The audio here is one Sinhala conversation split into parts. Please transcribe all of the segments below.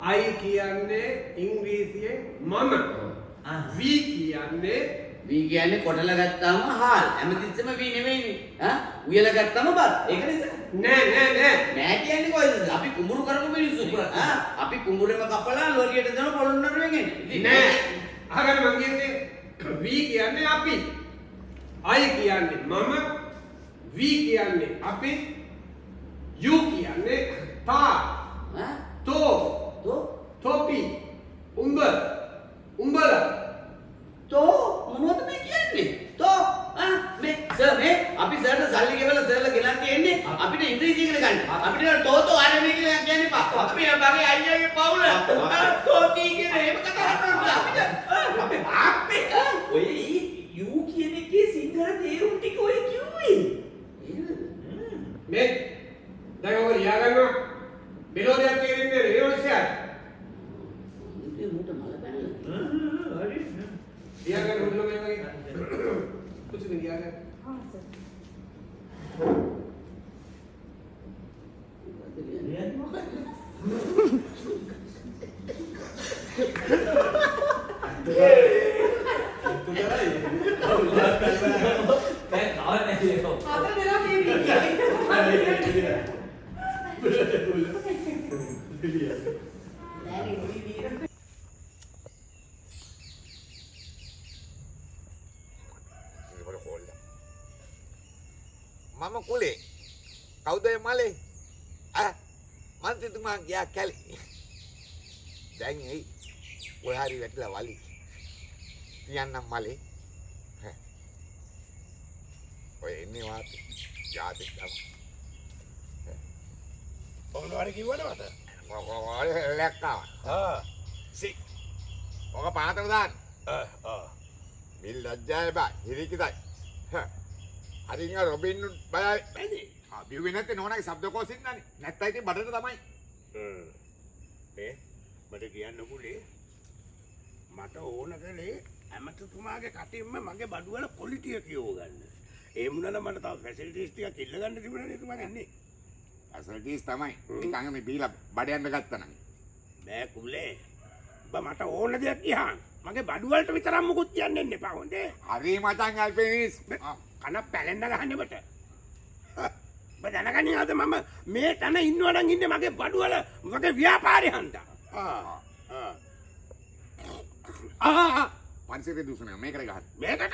I කියන්නේ ඉංග්‍රීසියෙන් මම. V කියන්නේ කොටලා ගත්තාම හාල්. හැමතිස්සෙම වී නෙවෙයිනේ. උයලා ගත්තාම බත්. ඒක නිසා. නෑ කියන්නේ කොයිද? අපි කුඹුරු කරපු මිනිස්සු. අපි කුඹුරේම කපලා ලොරියට දෙන පොළොන්නරුවෙන් එන්නේ. නෑ. අහගන්න මං කියන්නේ V කියන්නේ අපි. I කියන්නේ මම. V කියන්නේ අපි. U කියන්නේ තා. තෝපි. උඹලා. මොනවද මේ කියන්නේ? මේ සර් මේ අපි සර්ට සල්ලි ගෙවලා සර්ලා ගෙලන් තියෙන්නේ අපිට ඉංග්‍රීසි ඉගෙන ගන්න. අපිට තෝ ආරමේ කියලා කියන්න එපා. අපි මගේ අයියාගේ පවුල. තෝති කියන එහෙම කතා කරනවා අපිට. අපේ ඔය යූ කියන එකේ සිංහල තේරුම් ටික ඔය කිව්වේ. මේ දැන් ඔය ලියා ගන්නවා. මෙලෝඩියක් තේරෙන්නේ නේද ඔයසයන්? මේ මොකට මල පැනලා. හරි. ලියා ගන්න හොඳම මේ වගේ. कुछ नहीं लिया गया हाँ sir Mama kule. Kau dah male. Mantu tu mak ya kali. Jangan ni. Kau hari betul wali. Tiang nam male. Kau ini wat. Jadi kau. Orang hari kiwa dah mata. Kau lekka. Si. Kau panat dan. Bil lajai ba. Hiri kita. හරි නිකන් රොබින් හුඩ් බලයි ඇයි බිව්වේ නැත්තේ නෝනාගේ ශබ්දකෝෂෙන් නනේ නැත්නම් ඉතින් බඩට තමයි මේ මට කියන්න පුළුවේ මට ඕන කලේ ඇමතිතුමාගේ කටින්ම මගේ බඩුවල පොලිටිය කියව ගන්න ඒ මුණන මට තව ෆැසිලිටිස් ටිකක් ඉල්ල ගන්න තිබුණානේ එතුමා ගන්නේ ෆැසිලිටිස් තමයි නිකන් මේ බීලා බඩ යන්න ගත්තා නම් බෑ කුලේ ඔබ මට ඕන දෙයක් කියහන් මගේ බඩුවලට විතරක් මුකුත් කියන්න එන්න එපා හොඳේ හරි මචං ඇල්පිනිස් කන පැලෙන්න ගහන්න බට ඔබ දැනගන්නවද මම මේ තැන ඉන්නවා නම් ඉන්නේ මගේ බඩුවල මගේ ව්‍යාපාරේ හන්දා පන්සිරේ දුසුනේ මේකට ගහන්න මේකට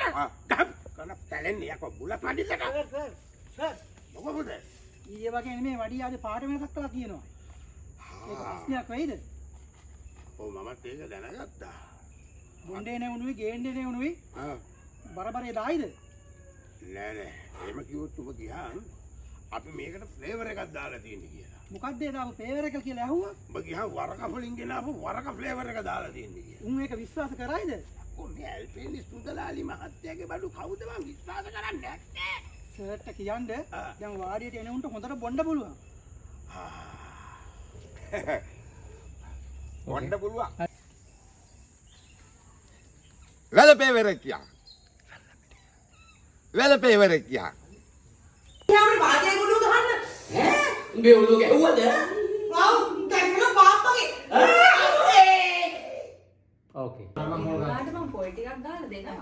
කන පැලෙන්නේ යකෝ බුලත් මඩිල්ලට සර් මොකද ඊයේ වගේ නෙමෙයි වඩිය ආද පාට වෙනසක් කළා කියනවා ඒක ප්‍රශ්නයක් වෙයිද ඔව් මමත් ඒක දැනගත්තා බොණ්ඩේ නෙවුනුයි ගේන්නේ නෙවුනුයි බරබරේ දායිද නෑ එහෙම කිව්වොත් ඔබ ගියාන් අපි මේකට ෆ්ලේවර් එකක් දාලා තියෙන්නේ කියලා. මොකක්ද ඒ දාපු ෆ්ලේවර් එක කියලා ඇහුවා? ඔබ ගියා වරක වලින් ගෙනාවු වරක ෆ්ලේවර් එක දාලා තියෙන්නේ කියලා. උන් ඒක විශ්වාස කරයිද? කොහොමද ඇල්පිනිස් සුදලාලි මහත්තයාගේ බඩු කවුද මම විශ්වාස කරන්නේ නැත්තේ? සර්ට කියන්න දැන් වාඩියට එන උන්ට හොඳට බොණ්ඩ පුළුවන්. බොණ්ඩ පුළුවන්. වැලපේවරකියා. වැලපේවරකියා. යාමේ වාදේ ගුඩු ගහන්න. උඹේ ඔළුව ගැහුවද? වව් දැක්කම පාප්පගේ. ඕකේ. මම පොයි ටිකක් දාලා දෙන්නම්.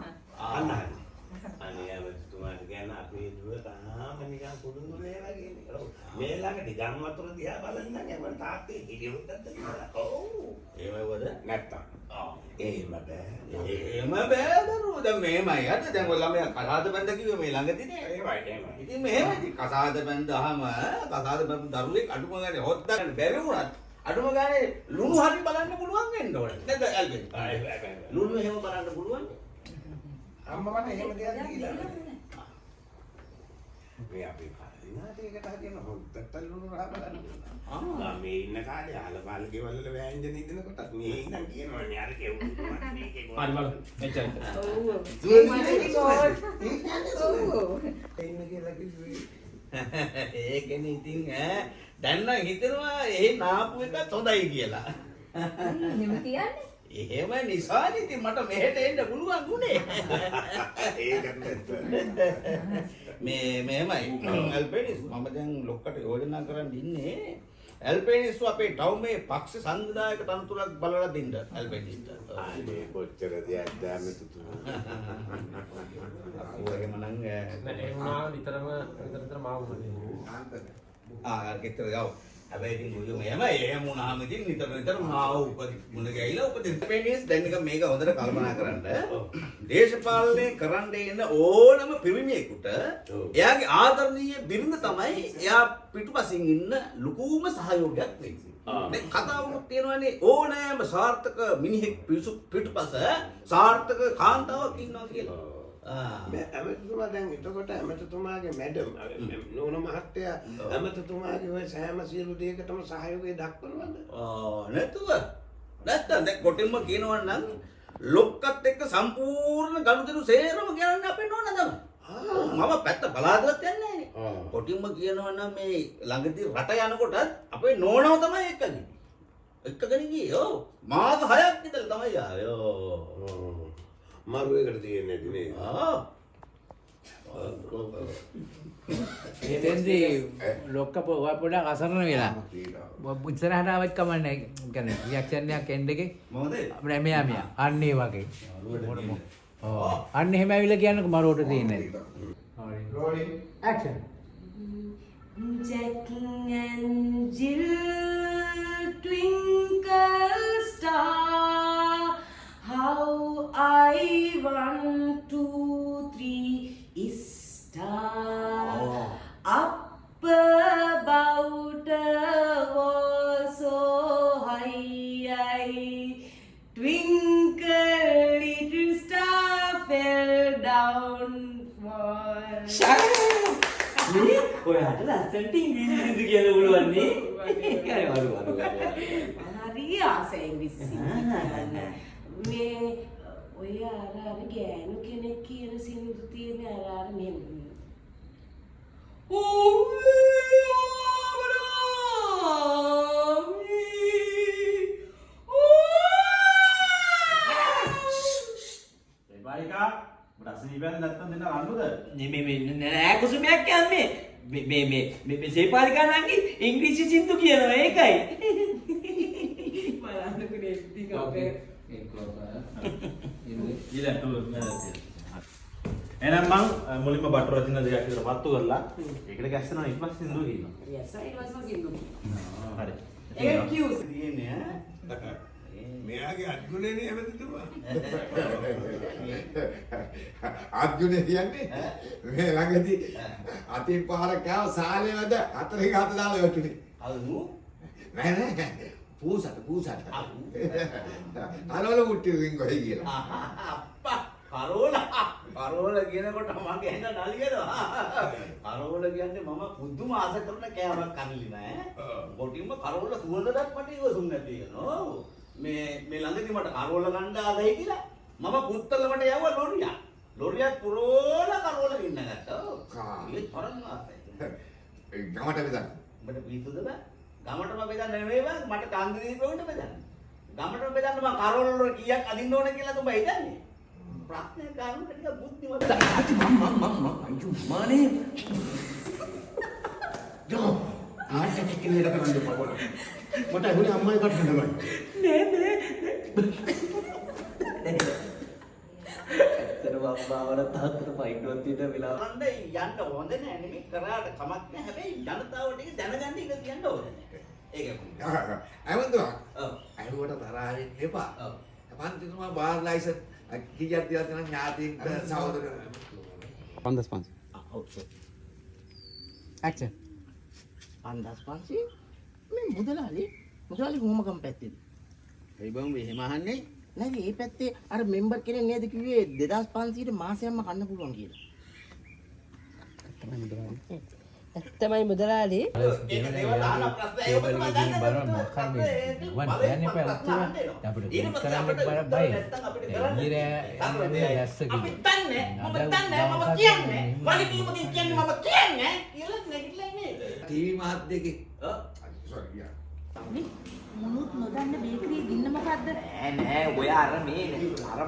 අනේ අවතුමාට ගැන අපේ දුව තාම නිකන් කුඩුඳු මේ වගේනේ. ඔව්. මේ ළඟදී ගම් වතුර දිහා බලන්න නම් මම තාත්තේ හිටියොත් කියලා. ඔව්. එහෙමවද? නැත්තම්. එහෙම බෑ. එහෙම බෑ දරුවෝ. දැන් මෙහෙමයි. අද දැන් ඔය ළමයා කසාද බැඳ කිව්වේ මේ ළඟදීනේ. එහෙමයි. ඉතින් මෙහෙමයි. කසාද බැඳාම කසාද බැඳ දරුවෙක් අඩුම ගානේ හොද්දන්න බැරි වුණත් අඩුම ගානේ ලුණු හරි බලන්න පුළුවන් වෙන්න ඕනේ. නේද ඇල්බින්? ලුණු එහෙම බලන්න පුළුවන්. අම්මා මට එහෙම දෙයක් දීලා මේ අපි කලිනාට ඒකට හදින හොද්දට ලුණු රහ බලන්න. මේ ඉන්න කාලේ අලවල් ගෙවල් වල වෑංජන ඉදනකොට මේ ඉඳන් කියනවනේ අර කෙවුවා මේකේ ගොඩ. හරි බලන්න. එච්චර. ඔව්. එන්න කියලා කිව්වේ. ඒකනේ ඉතින් දැන් නම් හිතනවා එහෙ නාපු එකත් හොඳයි කියලා. එහෙම කියන්නේ? එහෙම නිසානේ ඉතින් මට මෙහෙට එන්න පුළුවන් උනේ. ඒකත් මේ මෙහෙමයි. ඇල්බෙනිස් මම දැන් ලොක්කට යෝජනා කරන් ඉන්නේ ඇල්පේනිස්ව අපේ ටවුමේ පක්ෂ සංවිධායක තනතුරක් බලලා දෙන්න ඇල්පේනිස්ට. අනේ කොච්චර දෙයක්ද ඇමතිතුමා. අපෝ එහෙමනම් ඒ වුණා විතර මාව ගෙතර යව. හැබැයි ඉතින් ගොයෝ මෙහෙම එහෙම වුණාම ඉතින් නිතර මාව මුණ ගැහිලා උපදින්න. ඇල්පේනිස් දැන් එක මේක හොඳට කල්පනා කරන්න. දේශපාලනය කරන්න එන ඕනම පිරිමියෙකුට එයාගේ ආදරණීය බිරිඳ තමයි එයා පිටුපසින් ඉන්න ලොකුම සහයෝගයක් වෙන්නේ. දැන් කතාවකුත් තියෙනවානේ ඕනෑම සාර්ථක මිනිහෙක් පිටුපස සාර්ථක කාන්තාවක් ඉන්නවා කියලා. ඇමතිතුමා දැන් එතකොට ඇමතිතුමාගේ මැඩම් නෝන මහත්තයා ඇමතිතුමාගේ ඔය සෑම සියලු දෙයකටම සහයෝගය දක්වනවද? නැතුව නැත්තම් දැන් කොටින්ම කියනවා නම් ලොක්කත් එක්ක සම්පූර්ණ ගනුදෙනු සේරම කරන්න අපේ නෝන තමයි. මම පැත්ත බලාදවත් යන්නේ නැහැ නේ. කොටින්ම කියනවා නම් මේ ළඟදී රට යනකොට අපේ නෝනව තමයි එක්කගෙන ගියේ. ඔව් මාස 6ක් විතර තමයි ආවේ. මරුවේකට තියෙන්නේ නැති නේද? එතෙන්දී ලොක්ක පොඩක් අසරණ වෙලා ඉස්සරහට ආවත් කමන්නේ කියන්නේ රියැක්ෂන් එකක් එන්න එකේ මොකද? අපේ මෙයා අන්න ඒ වගේ ඔව් අන්න එහෙම ඇවිල්ලා කියන්නකො මරුවට තියෙන්නේ rolling action Jack and Jill, twinkle star, how I want to 3 star up about a wall so high, twinkle little star fell down for. ඔයාට ලස්සනට ඉංග්‍රීසි කියන්න පුළුවන් නේ. හරි වරු. හරි ආසයි ඉංග්‍රීසි කියන්න. මේ ඔය අර ගෑනු කෙනෙක් කියන සින්දු තියෙන අර මේ බාලිකා රසීපයන් නැත්තම් දෙන්න අඬුද? මේ නෑ කුසුමයක් යන්නේ. මේ සේපාලිකා නංගි ඉංග්‍රීසි සින්දු කියනවා ඒකයි. බලන්නකෝ නෙද්දි කපේ. එහෙනම් මං මුලින්ම බටර් රචන දෙකක් විතර පත්තු කරලා ඒකට ගැස්සනවා ඊට පස්සේ සින්දුව කියනවා. Yes, I was looking. හරි. ඒක කියුස්. තියෙන්නේ මෙයාගේ අත්ගුණනේ ඇමතිතුමා. අර්ජුනේ කියන්නේ මේ ළඟදී අතින් පහර කෑව සාලේ වැද හතරේ ගාත දාලා වැටුනේ. අලු නෑ පූසට අරවල මුට්ටි රින්ගොයි කියලා. අප්පා කරෝල කියනකොට මගේ ඇඟ නලියනවා. කරෝල කියන්නේ මම පුදුම ආස කරන කෑමක් කන්නලි නෑ. කොටින්ම කරෝල සුවඳක් මට ඉවසුම් නැති වෙනවා. මේ ළඟදී මට කරෝල ගන්න ආදයි කියලා මම පුත්තලමට යවුවා ලොරියක්. ලොරියක් පුරෝලා කරෝල ගින්න ගත්තා. ඒ තරම් ආසයි. ගමට බෙදන්න. මට පිස්සුද බෑ. ගමටම බෙදන්න නෙවෙයි බෑ මට කාන්දිරීපෙකට බෙදන්න. ගමටම බෙදන්න මම කරෝල වල කීයක් අදින්න ඕන කියලා තුඹ හිතන්නේ. ප්‍රශ්නේ ගන්න ටික බුද්ධිමත්. මානේ යෝ ආට කිකිනෙල කරන්න පොකොල. මට ඇහුනේ අම්මයි කට හඳමයි. නෑ. අම්මාවල තාත්තට ෆයිට්වත් තියෙන වෙලාව. අnder යන්න හොඳ නෑ නෙමෙයි කරාට කමක් නෑ. හැබැයි ජනතාවට ඒක දැනගන්න ඉන්න තියන්න ඕනේ. ඒක ඇවන්දුවා. ඇහුවට තරහ වෙන්න එපා. පන්තිතුමා බාර් ලයිසන් කීයක් දියත් නම් ඥාතියින්ට සහෝදර 5500 ඇක්ෂන් 5500 මේ මුදලාලි කොහොම ගම් පැත්තේද? ඒ බං මෙහෙම අහන්නේ නෑ මේ පැත්තේ අර මෙම්බර් කෙනෙක් නේද කිව්වේ 2500ට මාසෙන්ම කන්න පුළුවන් කියලා. ඇත්තමයි මුදලාලි. ඒක දේවල් අහන ප්‍රශ්න ඒක තමයි ටීවී මාධ්‍යකේ මොනුත් නොදන්න බේකරියේ ගින්න මොකද්ද? නෑ ඔය අර මේ අර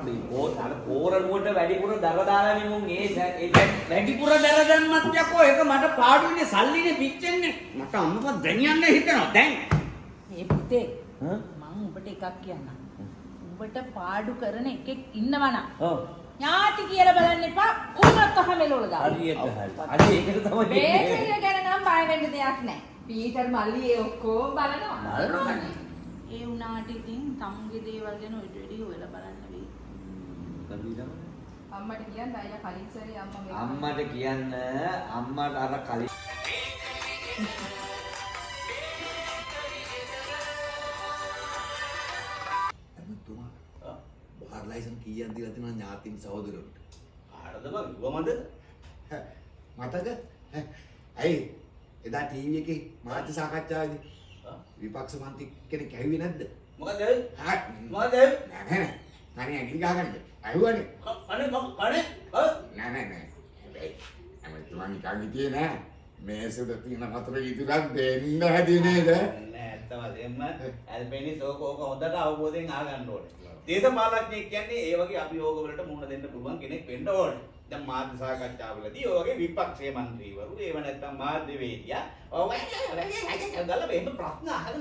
පෝරනුවට වැඩිපුර දර දාලානේ මුන් ඒ වැඩිපුර දර දැම්මත් යකෝ ඒක මට පාඩුනේ සල්ලිනේ පිච්චෙන්නේ මට අම්මපා දැන් යන්න හිතෙනවා දැන් මේ පුතේ මම ඔබට එකක් කියන්නම්. ඔබට පාඩු කරන එකෙක් ඉන්නවනම් ඔව් ඥාති කියලා බලන්න එපා. උඹත් කහමෙලවල දාන්න. හරියට හරි ඒකට තමයි බේකරිය ගැන නම් බය වෙන්න දෙයක් නැහැ. පීටර් මල්ලි ඒ ඔක්කොම බලනවා. බලනවානේ. ඒ උනාට ඉතින් තමුගේ දේවල් ගැන ඔය ඩෙඩි හොයලා බලන්න වෙයි. අම්මට කියන්න අයියා කලින් සැරේ අම්මට කියන්න අම්මට අර කලින් ඇමතුමා බාර් ලයිසන් කීයක් දීලා තියෙනවා ඥාතින් සහෝදරයන්ට? ආරද බං ඉවමද? මතක? ඇයි එදා ටීවී එකේ මාධ්‍ය සාකච්ඡාවේදී විපක්ෂ මන්ත්‍රී කෙනෙක් ඇහුවේ නැද්ද? මොකද? මොකද? නෑ නෑ ඇඟිලි ගහගන්න. ඇහුවනේ. අනේ මම අනේ නෑ හැබැයි ඇමතුමා නිකන් හිටියේ නෑ. මේසෙට තියෙන වතුර ඉදුරක් දෙන්න හැදී නේද? නෑ ඇත්තම දෙන්න ඇල්බේනි ඕක හොඳට අවබෝධයෙන් අහගන්න ඕනේ. දේශපාලඥයෙක් කියන්නේ ඒ වගේ අභියෝග වලට මුහුණ දෙන්න පුළුවන් කෙනෙක් වෙන්න ඕනේ. දැන් මාධ්‍ය සාකච්ඡාවලදී ඔය වගේ විපක්ෂයේ മന്ത്രിවරු ඒව නැත්තම් මාධ්‍යවේදියා ඔය ගල වෙන්න ප්‍රශ්න අහගෙන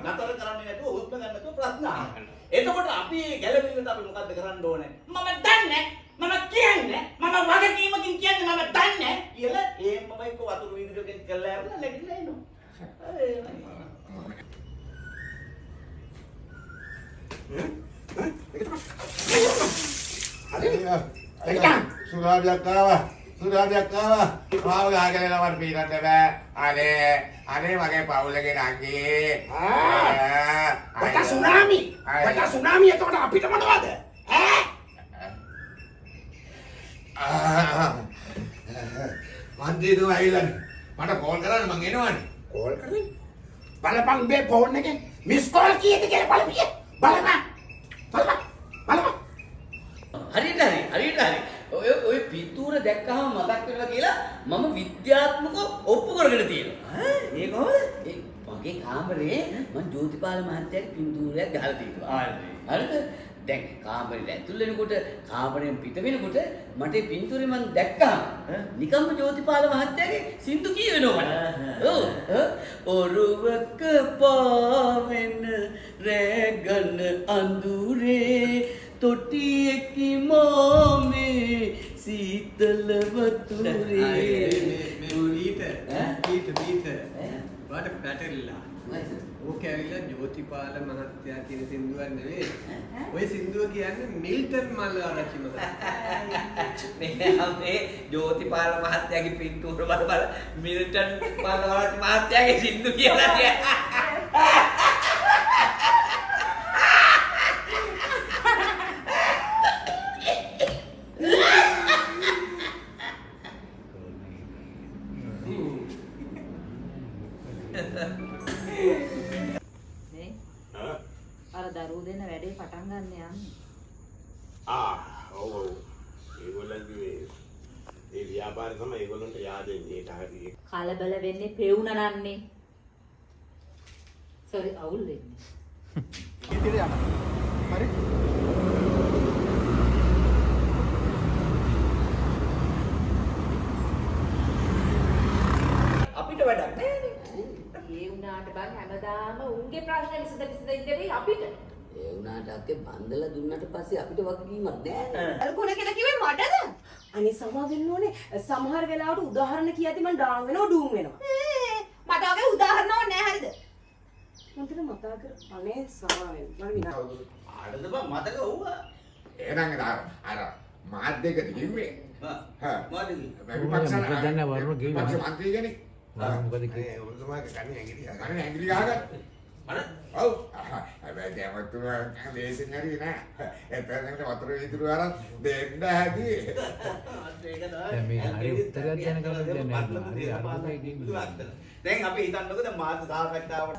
නතර කරන්නේ නැතුව උත්තරන නැතුව ප්‍රශ්න අහන්න. එතකොට අපි ගැළවෙන්නට අපි මොකද්ද කරන්න ඕනේ? මම දන්නේ මම කියන්නේ මම වගකීමකින් කියන්නේ මම දන්නේ කියලා ඒමම එක්ක වතුර වීදුරකින් කළා යන්න නැගිටලා එනවා. සුරාබියක් ආවා. මාව ගහගෙන මට පීරන්න බෑ. අනේ මගේ පවුලේ නංගී. වටා සුනාමි එතකොට අපිට මොනවද? මන්ත්‍රීතුමා ඇවිල්ලානේ. මට කෝල් කරන්න මං එනවනේ. කෝල් කරේ? බලපන් මේ ෆෝන් එකේ මිස් කෝල් කීයද කියලා බලපිය. බලපන්. හරියට හරි. ඔය පිටුර දැක්කම මතක් වෙනවා කියලා මම විද්‍යාත්මකව ඔප්පු කරගෙන තියෙනවා. ඒ කොහොමද? මගේ කාමරේ මම ජෝතිපාල මහත්තයාගේ පින්තූරයක් ගහලා තියෙනවා. හරිද? දැන් කාමරේ ඇතුල් වෙනකොට කාමරෙන් පිට වෙනකොට මට ඒ පින්තූරේ මම දැක්කා. නිකම්ම ජෝතිපාල මහත්තයාගේ සින්දු කියවෙනවා මට. ඔව්. ඔරුවක පාවෙන රැගන අඳුරේ තොටියකි මොමේ සීතල වතුරේ බීට වට පැටලිලා ඕක ඇවිල්ලා ජෝතිපාල මහත්තයා කියන සින්දුවක් නෙවෙයි. ඔය සින්දුව කියන්නේ මිල්ටන් මල්ලාරච්චි මහත්තයා. මේ ජෝතිපාල මහත්තයාගේ පින්තූර බල මිල්ටන් මල්ලාරච්චි මහත්තයාගේ සින්දු කියලා තියෙනවා. අර දරුවෝ දෙන්න වැඩේ පටන් ගන්න යන්නේ. ඔව් ඒගොල්ලන්ගේ ඒ ව්‍යාපාරය තමයි ඒගොල්ලන්ට yaadෙන්නේ ඒට හරියට. කලබල වෙන්නේ පෙවුනනන්නේ. සෝරි අවුල් වෙන්නේ. ඉතින් යන්න. හරි. අපිට වැඩක් නැහැ. ඒ උනාට බං හැමදාම උන්ගේ ප්‍රශ්න විසඳ ඉඳෙවි අපිට. ඒ වුණාට අක්කේ බන්දලා දුන්නට පස්සේ අපිට වගකීමක් නැහැ. අර කොන කියලා කිව්වේ මටද? අනේ සමා වෙන්න ඕනේ. සමහර වෙලාවට උදාහරණ කියද්දි මම ඩාන් වෙනවා ඩූම් වෙනවා. මට වගේ උදාහරණ ඕනේ නැහැ හරිද? මන්ට මතක කර අනේ සමා වෙන්න. මම විනා. ආඩද බං මතක වුණා. එහෙනම් අර මාධ්‍යයකට කිව්වේ. මොකද විපක්ෂ දැන් වරුණ කිව්වා. විපක්ෂ මන්ත්‍රී කෙනෙක්. මොකද කිව්වේ? ඔබතුමාගේ කන්නේ ඇඟිලි ගහගන්න. ඔව්. හැබැයි දැමතුමා දේශෙන් හරි නෑ. එතනකට වතුර විදුරු අරන් දෙන්න හැදී. දැන් මේක හරි උත්තරයක් දෙන්න කවුද දැන් හරි අර්ථකයි කියන්නේ. දැන් අපි හිතන්නකෝ දැන් මාධ්‍ය සාකච්ඡාවට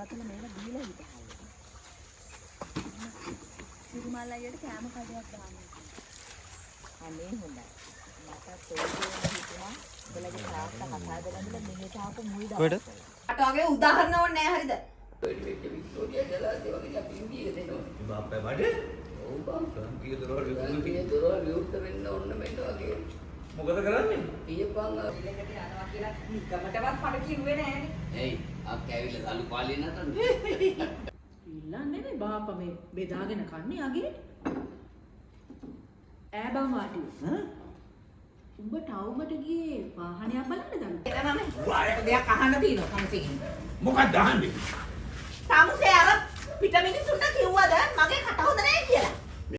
සිරිමල් අයියට කැම කඩයක් දාන්න. අනේ හොඳයි. මට තෝරගෙන හිතුණා ඔයාලගේ තාත්තා කතා කරලා මෙහෙට ආපු මුල් දවස්. මට වගේ උදාහරණ ඕනේ නැහැ හරිද? වෙච්ච වික්ටෝරියා ජලාශය වගේ අපි ඉන්දියට දෙනවා. බාප්පා බඩේ ඔව් බං. සංකීය දරවල් සංකීය දොරවල් විවෘත වෙන්න ඕන මෙන්න වගේ. මොකද කරන්නේ? තියපන් ඉලකට යනවා කියලා නිකමටවත් මට කිව්වේ නෑනේ. එයි අක් ඇවිල්ලා සල්ලි පාලිය නැතන. ඉල්ලන්නේ නෙමෙයි බාප්පා මේ බෙදාගෙන කන්නේ අගේ. ඈ බං වාටි. උඹ ටවුමට ගියේ වාහනයක් බලන්නද? එතනම ඔයාලට දෙයක් අහන්න තියෙනවා කන්සින්. මොකක්ද අහන්නේ? tamuසේ අර පිට මිනිස්සු